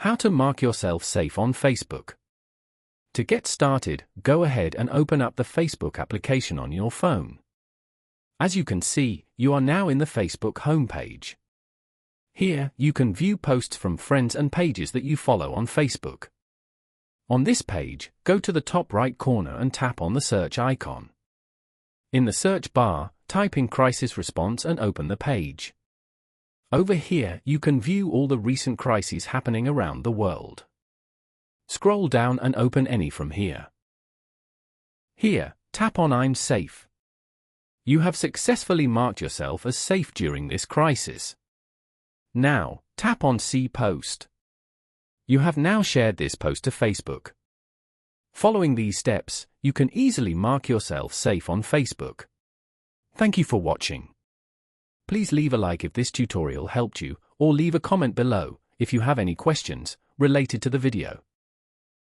How to mark yourself safe on Facebook. To get started, go ahead and open up the Facebook application on your phone. As you can see, you are now in the Facebook homepage. Here, you can view posts from friends and pages that you follow on Facebook. On this page, go to the top right corner and tap on the search icon. In the search bar, type in crisis response and open the page. Over here, you can view all the recent crises happening around the world. Scroll down and open any from here. Here, tap on I'm safe. You have successfully marked yourself as safe during this crisis. Now, tap on See Post. You have now shared this post to Facebook. Following these steps, you can easily mark yourself safe on Facebook. Thank you for watching. Please leave a like if this tutorial helped you, or leave a comment below if you have any questions related to the video.